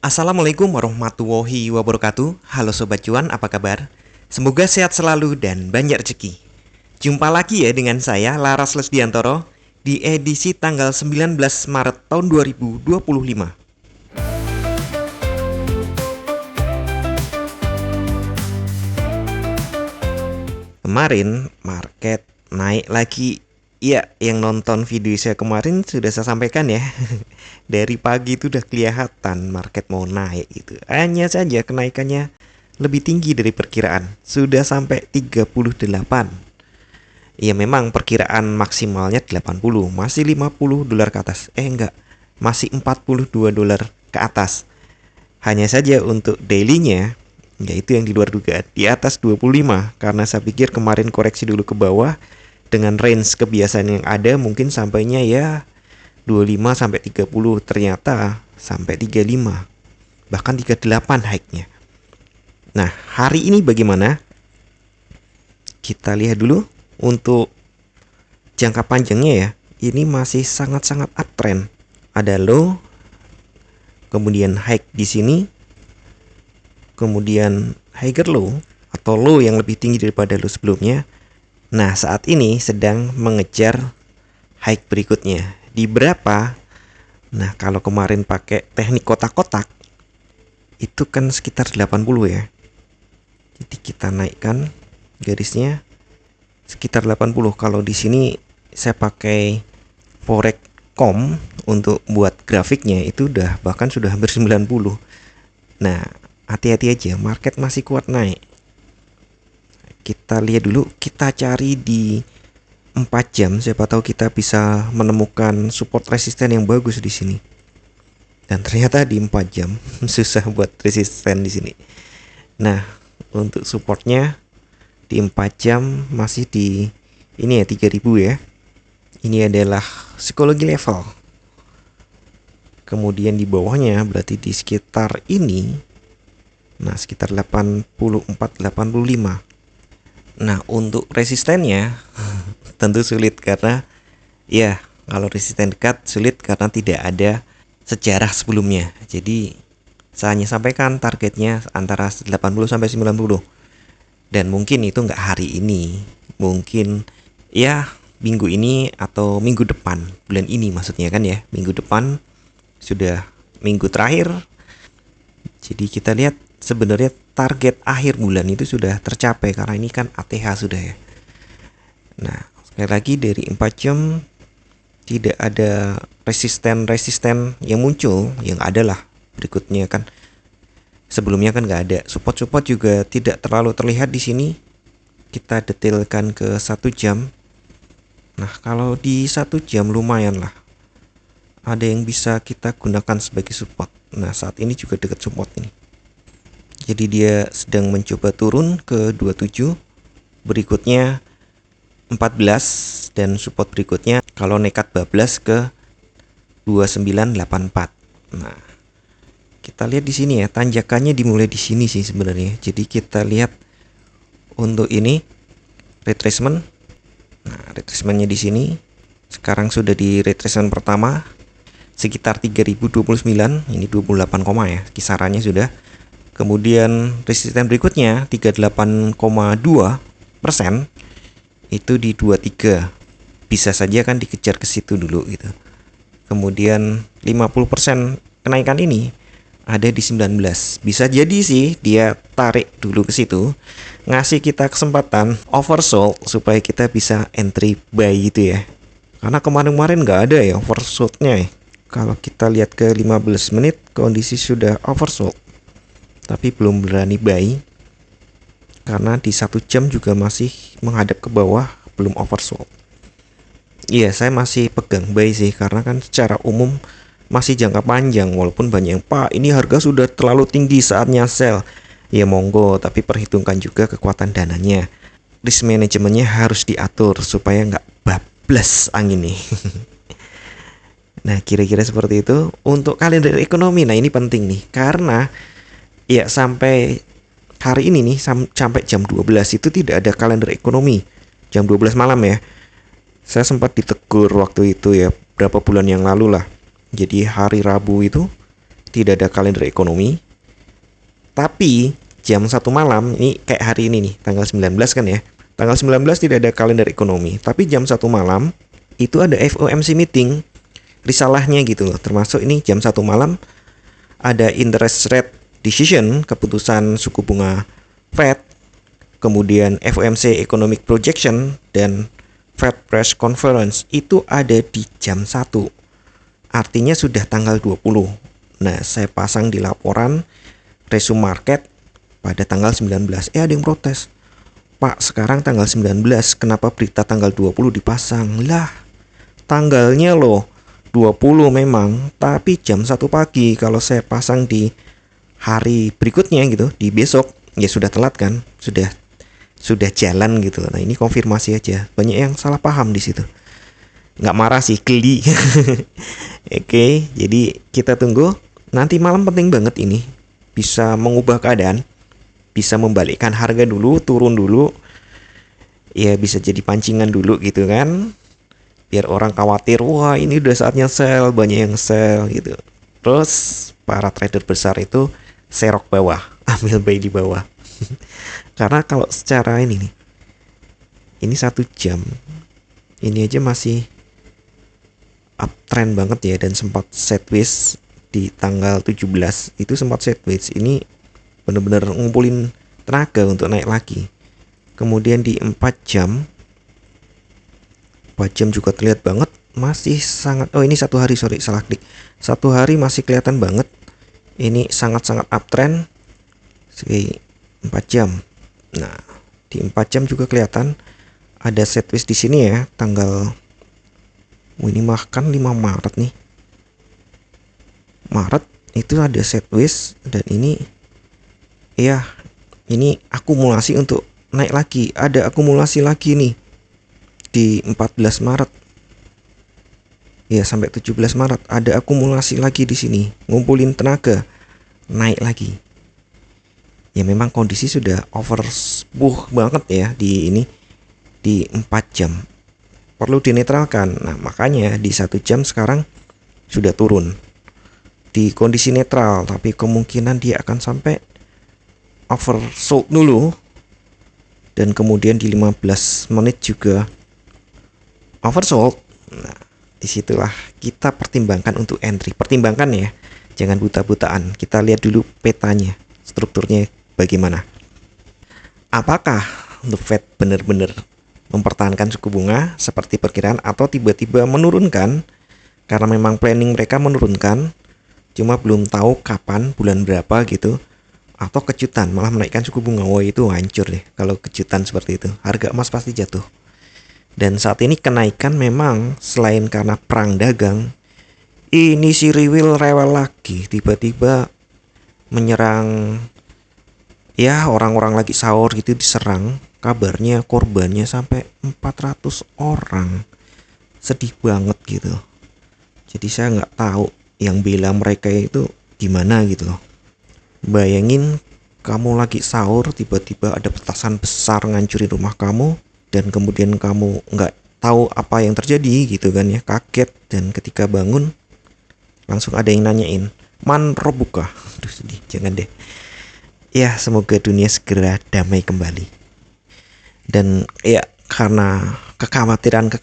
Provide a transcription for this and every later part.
Assalamualaikum warahmatullahi wabarakatuh. Halo Sobat Cuan, apa kabar? Semoga sehat selalu dan banyak rezeki. Jumpa lagi ya dengan saya, Laras Lesdiantoro, di edisi tanggal 19 Maret tahun 2025. Kemarin market naik lagi. Iya, yang nonton video saya kemarin sudah saya sampaikan ya. Dari pagi itu udah kelihatan market mau naik itu. Hanya saja kenaikannya lebih tinggi dari perkiraan. Sudah sampai 38. Ya memang perkiraan maksimalnya 80, masih 50 dolar ke atas. Enggak, masih 42 dolar ke atas. Hanya saja untuk dailynya, yaitu yang di luar dugaan, di atas 25. Karena saya pikir kemarin koreksi dulu ke bawah, dengan range kebiasaan yang ada mungkin sampainya ya 25 sampai 30, ternyata sampai 35. Bahkan 38 hike-nya. Nah, hari ini bagaimana? Kita lihat dulu untuk jangka panjangnya ya. Ini masih sangat-sangat uptrend. Ada low, kemudian high di sini, kemudian higher low atau low yang lebih tinggi daripada low sebelumnya. Nah, saat ini sedang mengejar high berikutnya. Di berapa? Nah, kalau kemarin pakai teknik kotak-kotak, itu kan sekitar 80 ya. Jadi kita naikkan garisnya sekitar 80. Kalau di sini saya pakai Forex.com untuk buat grafiknya, itu bahkan sudah hampir 90. Nah, hati-hati aja, market masih kuat naik. Kita lihat dulu, kita cari di 4 jam, siapa tahu kita bisa menemukan support resisten yang bagus di sini. Dan ternyata di 4 jam susah buat resisten di sini. Nah, untuk supportnya di 4 jam masih di ini ya 3000 ya. Ini adalah psikologi level. Kemudian di bawahnya berarti di sekitar ini. Nah, sekitar 84-85. Nah, untuk resistennya tentu sulit karena ya kalau resisten dekat sulit karena tidak ada sejarah sebelumnya. Jadi saya hanya sampaikan targetnya antara 80 sampai 90. Dan mungkin itu nggak hari ini, mungkin ya minggu ini atau minggu depan, bulan ini maksudnya kan ya, minggu depan sudah minggu terakhir. Jadi kita lihat sebenarnya target akhir bulan itu sudah tercapai karena ini kan ATH sudah ya. Nah, sekali lagi dari 4 jam tidak ada resisten yang muncul, yang ada lah berikutnya kan. Sebelumnya kan nggak ada. Support juga tidak terlalu terlihat di sini. Kita detailkan ke 1 jam. Nah, kalau di 1 jam lumayan lah. Ada yang bisa kita gunakan sebagai support. Nah, saat ini juga dekat support ini. Jadi dia sedang mencoba turun ke 27, berikutnya 14, dan support berikutnya kalau nekat bablas ke 2984. Nah, kita lihat di sini ya, tanjakannya dimulai di sini sih sebenarnya. Jadi kita lihat untuk ini retracement. Nah, retracementnya di sini. Sekarang sudah di retracement pertama sekitar 3029, ini 28, ya, kisarannya sudah. Kemudian resisten berikutnya 38,2% itu di 23. Bisa saja kan dikejar ke situ dulu gitu. Kemudian 50% kenaikan ini ada di 19. Bisa jadi sih dia tarik dulu ke situ, ngasih kita kesempatan oversold supaya kita bisa entry buy gitu ya. Karena kemarin-kemarin nggak ada ya oversoldnya ya. Kalau kita lihat ke 15 menit kondisi sudah oversold, tapi belum berani buy karena di 1 jam juga masih menghadap ke bawah, belum oversold. Iya, saya masih pegang buy sih karena kan secara umum masih jangka panjang, walaupun banyak yang Pak ini harga sudah terlalu tinggi saatnya sell. Ya monggo, tapi perhitungkan juga kekuatan dananya. Risk manajemennya harus diatur supaya nggak bablas angin nih. Nah, kira-kira seperti itu untuk kalender ekonomi. Nah, ini penting nih karena ya sampai hari ini nih sampai jam 12 itu tidak ada kalender ekonomi. Jam 12 malam ya. Saya sempat ditegur waktu itu ya, berapa bulan yang lalu lah. Jadi hari Rabu itu tidak ada kalender ekonomi. Tapi jam 1 malam, ini kayak hari ini nih, tanggal 19 kan ya. Tanggal 19 tidak ada kalender ekonomi, tapi jam 1 malam itu ada FOMC meeting. Risalahnya gitu loh. Termasuk ini jam 1 malam ada interest rate decision, keputusan suku bunga Fed, kemudian FOMC economic projection, dan Fed press conference itu ada di jam 1. Artinya sudah tanggal 20. Nah, saya pasang di laporan resume market pada tanggal 19. Ada yang protes. Pak, sekarang tanggal 19, kenapa berita tanggal 20 dipasang? Lah, tanggalnya loh 20 memang, tapi jam 1 pagi. Kalau saya pasang di hari berikutnya gitu, di besok, ya sudah telat kan? Sudah jalan gitu. Nah, ini konfirmasi aja. Banyak yang salah paham di situ. Nggak marah sih, geli. Oke, jadi kita tunggu. Nanti malam penting banget ini. Bisa mengubah keadaan. Bisa membalikkan harga dulu, turun dulu. Ya bisa jadi pancingan dulu gitu kan. Biar orang khawatir, wah ini udah saatnya sell, banyak yang sell gitu. Terus para trader besar itu serok bawah, ambil buy di bawah. Karena kalau secara ini nih, ini 1 jam, ini aja masih uptrend banget ya, dan sempat sideways di tanggal 17 itu sempat sideways. Ini bener-bener ngumpulin tenaga untuk naik lagi. Kemudian di 4 jam juga terlihat banget masih sangat, oh ini 1 hari, sorry salah klik. 1 hari masih kelihatan banget ini sangat-sangat uptrend. 4 jam. Nah, di 4 jam juga kelihatan ada sideways di sini ya, tanggal ini makan 5 Maret nih. Maret itu ada sideways, dan ini ya, ini akumulasi untuk naik lagi. Ada akumulasi lagi nih di 14 Maret. Ya, sampai 17 Maret ada akumulasi lagi di sini, ngumpulin tenaga, naik lagi. Ya memang kondisi sudah overbought banget ya di ini, di 4 jam. Perlu dinetralkan. Nah, makanya di 1 jam sekarang sudah turun di kondisi netral, tapi kemungkinan dia akan sampai oversold dulu, dan kemudian di 15 menit juga oversold. Nah, disitulah kita pertimbangkan untuk entry. Pertimbangkan ya, jangan buta-butaan. Kita lihat dulu petanya, strukturnya bagaimana. Apakah untuk Fed benar-benar mempertahankan suku bunga seperti perkiraan, atau tiba-tiba menurunkan karena memang planning mereka menurunkan, cuma belum tahu kapan, bulan berapa gitu, atau kejutan malah menaikkan suku bunga. Wah, itu hancur deh kalau kejutan seperti itu. Harga emas pasti jatuh. Dan saat ini kenaikan memang selain karena perang dagang, ini si riwil rewel lagi, tiba-tiba menyerang ya, orang-orang lagi sahur gitu diserang. Kabarnya korbannya sampai 400 orang. Sedih banget gitu. Jadi saya nggak tahu yang bela mereka itu gimana gitu loh. Bayangin kamu lagi sahur, tiba-tiba ada petasan besar ngancurin rumah kamu, dan kemudian kamu nggak tahu apa yang terjadi gitu kan ya, kaget. Dan ketika bangun langsung ada yang nanyain, man robuka. Aduh, sedih, jangan deh. Ya, semoga dunia segera damai kembali. Dan ya, karena kekhawatiran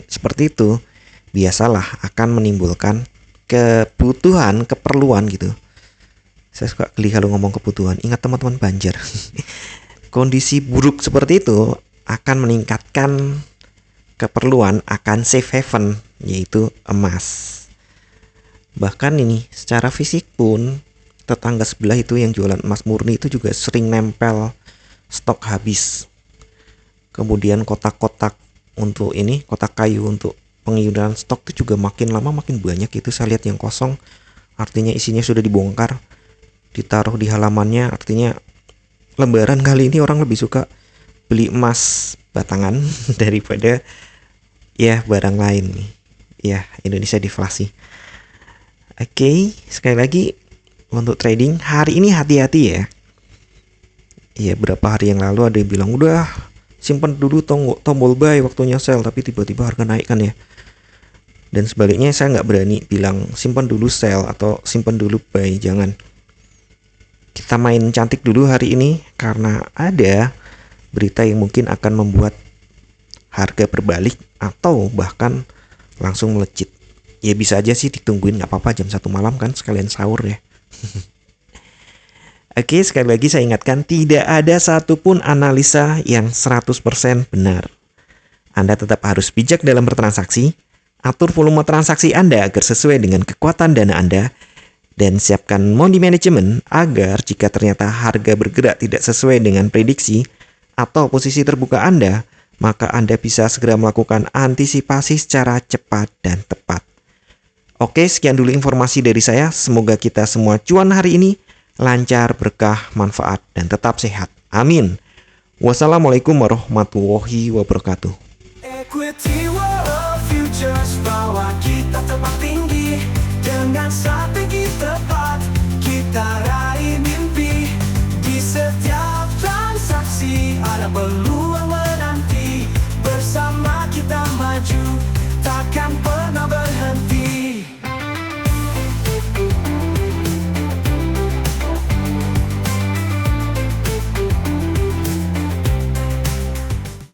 seperti itu biasalah akan menimbulkan keperluan gitu. Saya suka geli kalau ngomong kebutuhan. Ingat teman-teman Banjar. Kondisi buruk seperti itu akan meningkatkan keperluan akan safe haven, yaitu emas. Bahkan ini secara fisik pun tetangga sebelah itu yang jualan emas murni itu juga sering nempel stok habis. Kemudian kotak-kotak untuk ini, kotak kayu untuk pengiuran stok itu juga makin lama makin banyak. Itu saya lihat yang kosong, artinya isinya sudah dibongkar, ditaruh di halamannya. Artinya Lebaran kali ini orang lebih suka beli emas batangan daripada ya barang lain nih. Ya, Indonesia deflasi. Oke, sekali lagi untuk trading hari ini hati-hati ya. Ya, berapa hari yang lalu ada yang bilang udah simpan dulu tombol buy, waktunya sell, tapi tiba-tiba harga naik kan ya. Dan sebaliknya saya nggak berani bilang simpan dulu sell atau simpan dulu buy, jangan. Kita main cantik dulu hari ini karena ada berita yang mungkin akan membuat harga berbalik atau bahkan langsung melejit. Ya bisa aja sih ditungguin, nggak apa-apa, jam 1 malam kan sekalian sahur ya. Oke, sekali lagi saya ingatkan, tidak ada satupun analisa yang 100% benar. Anda tetap harus bijak dalam bertransaksi, atur volume transaksi Anda agar sesuai dengan kekuatan dana Anda, dan siapkan money management agar jika ternyata harga bergerak tidak sesuai dengan prediksi atau posisi terbuka Anda, maka Anda bisa segera melakukan antisipasi secara cepat dan tepat. Oke, sekian dulu informasi dari saya. Semoga kita semua cuan hari ini, lancar, berkah, manfaat, dan tetap sehat. Amin. Wassalamualaikum warahmatullahi wabarakatuh. Equity World Futures, bawa kita terbang tinggi dengan satu